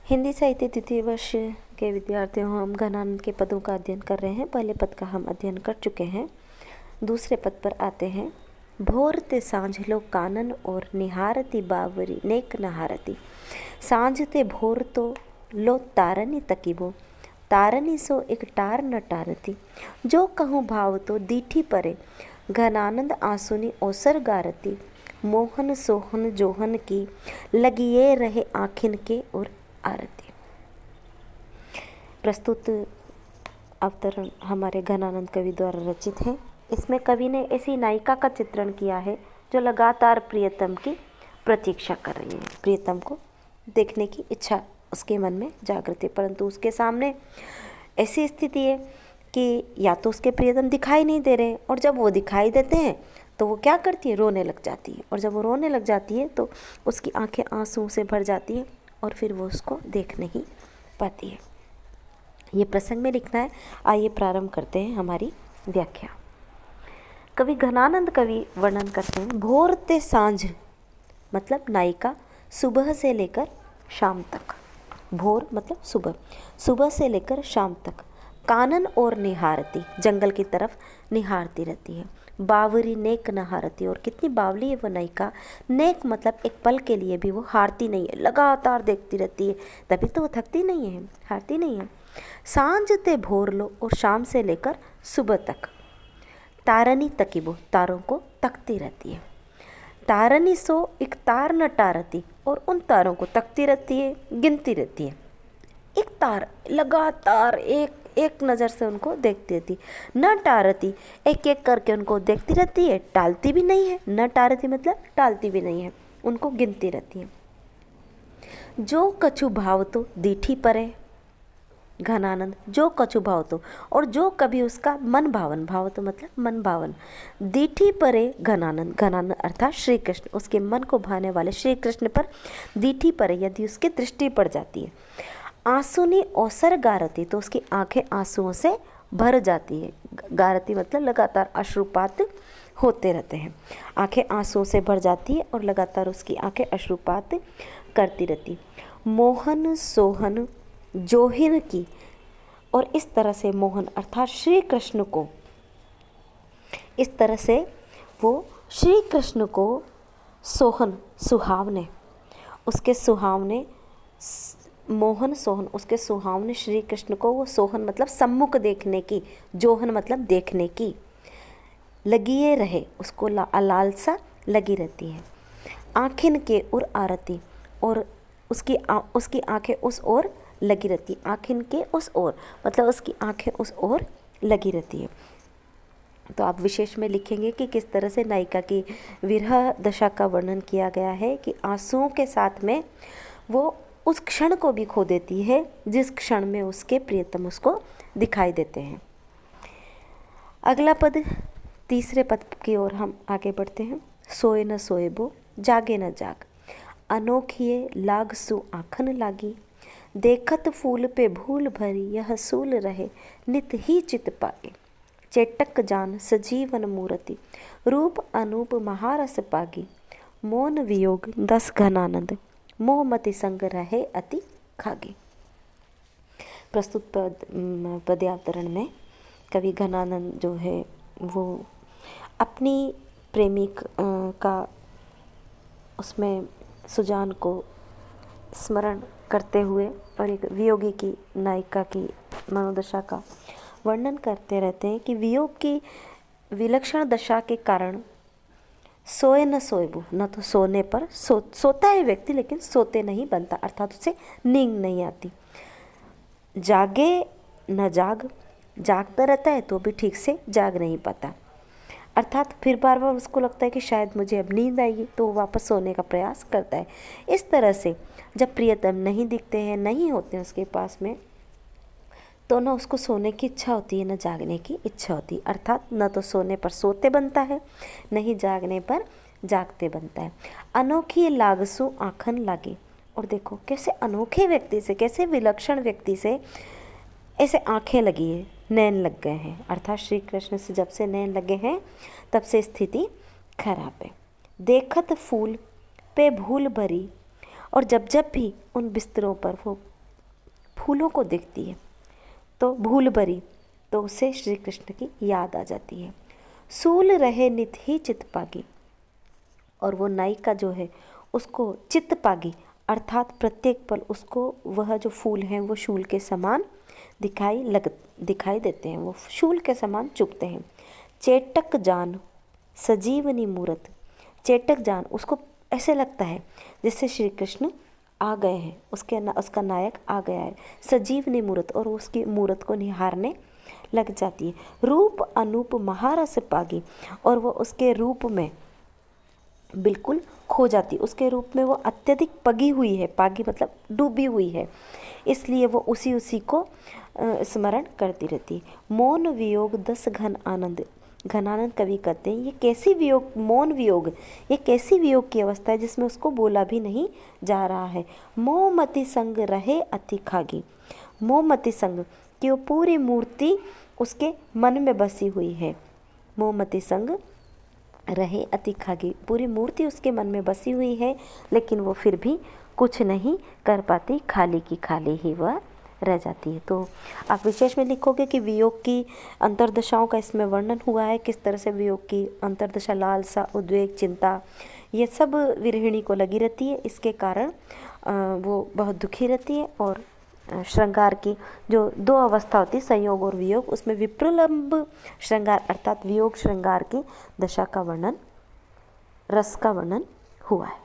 हिंदी साहित्य द्वितीय वर्ष के विद्यार्थियों, हम घनानंद के पदों का अध्ययन कर रहे हैं। पहले पद का हम अध्ययन कर चुके हैं। दूसरे पद पर आते हैं। भोर ते सांझ लो कानन और निहारती बावरी नेक नहारती। सांझ ते भोर तो लो तारनी तकीबो, तारनी सो एक टार न टारती। जो कहूँ भाव तो दीठी परे, घनानंद आंसुनी ओसर गारती। मोहन सोहन जोहन की, लगिए रहे आखिन के और आरती। प्रस्तुत अवतरण हमारे घनानंद कवि द्वारा रचित है। इसमें कवि ने ऐसी नायिका का चित्रण किया है जो लगातार प्रियतम की प्रतीक्षा कर रही है। प्रियतम को देखने की इच्छा उसके मन में जागृत है, परंतु उसके सामने ऐसी स्थिति है कि या तो उसके प्रियतम दिखाई नहीं दे रहे, और जब वो दिखाई देते हैं तो वो क्या करती है, रोने लग जाती है। और जब वो रोने लग जाती है तो उसकी आंखें आंसू से भर जाती है और फिर वो उसको देख नहीं पाती है। ये प्रसंग में लिखना है। आइए प्रारंभ करते हैं हमारी व्याख्या। कवि घनानंद कवि वर्णन करते हैं। भोर ते सांझ मतलब नायिका सुबह से लेकर शाम तक। भोर मतलब सुबह, सुबह से लेकर शाम तक कानन और निहारती, जंगल की तरफ निहारती रहती है। बावरी नेक नहारती, और कितनी बावली है वो नायिका। नेक मतलब एक पल के लिए भी वो हारती नहीं है, लगातार देखती रहती है, तभी तो वो थकती नहीं है, हारती नहीं है। सांझ ते भोर लो, और शाम से लेकर सुबह तक तारनी तकीबो, तारों को तकती रहती है। तारनी सो एक तार न टारती, और उन तारों को तकती रहती है, गिनती रहती है। एक तार लगातार एक नज़र से उनको देखती रहती, न टारती, एक एक करके उनको देखती रहती है, टालती भी नहीं है। न टारती मतलब टालती भी नहीं है, उनको गिनती रहती है। जो कछु भाव तो दीठी परे, घनानंद जो कछु भाव तो, और जो कभी उसका मन भावन, भाव तो मतलब मन भावन, दीठी परे घनानंद, घनानंद अर्थात श्री कृष्ण, उसके मन को भाने वाले श्री कृष्ण पर दीठी परे यदि उसकी दृष्टि पड़ जाती है। आंसुनी औसर गारती, तो उसकी आंखें आंसुओं से भर जाती है। गारती मतलब लगातार अश्रुपात होते रहते हैं। आंखें आंसुओं से भर जाती है और लगातार उसकी आंखें अश्रुपात करती रहती। मोहन सोहन जोहिन की, और इस तरह से मोहन अर्थात श्री कृष्ण को, इस तरह से वो श्री कृष्ण को सोहन सुहावने, उसके सुहावने, मोहन सोहन उसके सुहावने श्री कृष्ण को वो सोहन मतलब सम्मुख देखने की, जोहन मतलब देखने की, लगिए रहे उसको लालसा लगी रहती है। आँखिन के उर आरती, और उसकी आंखें उस ओर लगी रहती, आँखिन के उस ओर मतलब उसकी आंखें उस ओर लगी रहती है। तो आप विशेष में लिखेंगे कि किस तरह से नायिका की विरह दशा का वर्णन किया गया है कि आंसुओं के साथ में वो उस क्षण को भी खो देती है जिस क्षण में उसके प्रियतम उसको दिखाई देते हैं। अगला पद, तीसरे पद की ओर हम आगे बढ़ते हैं। सोए न सोएबो, जागे न जाग, अनोखिए लाग सु आखन लागी। देखत फूल पे भूल भरी, यह सूल रहे नित ही चित पाए। चेटक जान सजीवन मूर्ति, रूप अनूप महारस पागी। मौन वियोग दस घनानंद, मोहमति संग रहे अति खागी। प्रस्तुत पद्यावतरण में कवि घनानंद जो है वो अपनी प्रेमिक का उसमें सुजान को स्मरण करते हुए और एक वियोगी की नायिका की मनोदशा का वर्णन करते रहते हैं कि वियोग की विलक्षण दशा के कारण सोए न सोएबू, न तो सोने पर सोता है व्यक्ति लेकिन सोते नहीं बनता, अर्थात उसे नींद नहीं आती। जागे न जाग, जागता रहता है तो भी ठीक से जाग नहीं पाता, अर्थात फिर बार बार उसको लगता है कि शायद मुझे अब नींद आएगी, तो वो वापस सोने का प्रयास करता है। इस तरह से जब प्रियतम नहीं दिखते हैं, नहीं होते हैं उसके पास में, तो न उसको सोने की इच्छा होती है न जागने की इच्छा होती है, अर्थात न तो सोने पर सोते बनता है, न ही जागने पर जागते बनता है। अनोखी लागसु आँखन लागे, और देखो कैसे अनोखे व्यक्ति से, कैसे विलक्षण व्यक्ति से ऐसे आँखें लगी है, नैन लग गए हैं, अर्थात श्री कृष्ण से जब से नैन लगे हैं तब से स्थिति खराब है। देखत फूल पे भूल भरी, और जब जब भी उन बिस्तरों पर वो फूलों को देखती है तो भूल भरी, तो उसे श्री कृष्ण की याद आ जाती है। सूल रहे नित ही चित पागी, और वो नायिका जो है उसको चित पागी अर्थात प्रत्येक पल उसको वह जो फूल हैं वो शूल के समान दिखाई देते हैं, वो शूल के समान चुभते हैं। चेटक जान सजीवनी मूरत, चेटक जान उसको ऐसे लगता है जैसे श्री कृष्ण आ गए हैं, उसका नायक आ गया है। सजीवनी मूरत, और उसकी मूरत को निहारने लग जाती है। रूप अनूप महारस पागी, और वो उसके रूप में बिल्कुल खो जाती, उसके रूप में वो अत्यधिक पगी हुई है, पागी मतलब डूबी हुई है, इसलिए वो उसी को स्मरण करती रहती है। मौन वियोग दस घन आनंद, घनानंद कवि कहते हैं ये कैसी वियोग, मौन वियोग, ये कैसी वियोग की अवस्था है जिसमें उसको बोला भी नहीं जा रहा है। मोमति संग रहे अति खागी, मोमति संग कि वो पूरी मूर्ति उसके मन में बसी हुई है। मोमति संग रहे अति खागी, पूरी मूर्ति उसके मन में बसी हुई है, लेकिन वो फिर भी कुछ नहीं कर पाती, खाली की खाली ही वह रह जाती है। तो आप विशेष में लिखोगे कि वियोग की अंतर्दशाओं का इसमें वर्णन हुआ है, किस तरह से वियोग की अंतर्दशा, लालसा, उद्वेग, चिंता, ये सब विरहिणी को लगी रहती है। इसके कारण वो बहुत दुखी रहती है। और श्रृंगार की जो दो अवस्था होती है, संयोग और वियोग, उसमें विप्रलंब श्रृंगार अर्थात वियोग श्रृंगार की दशा का वर्णन, रस का वर्णन हुआ है।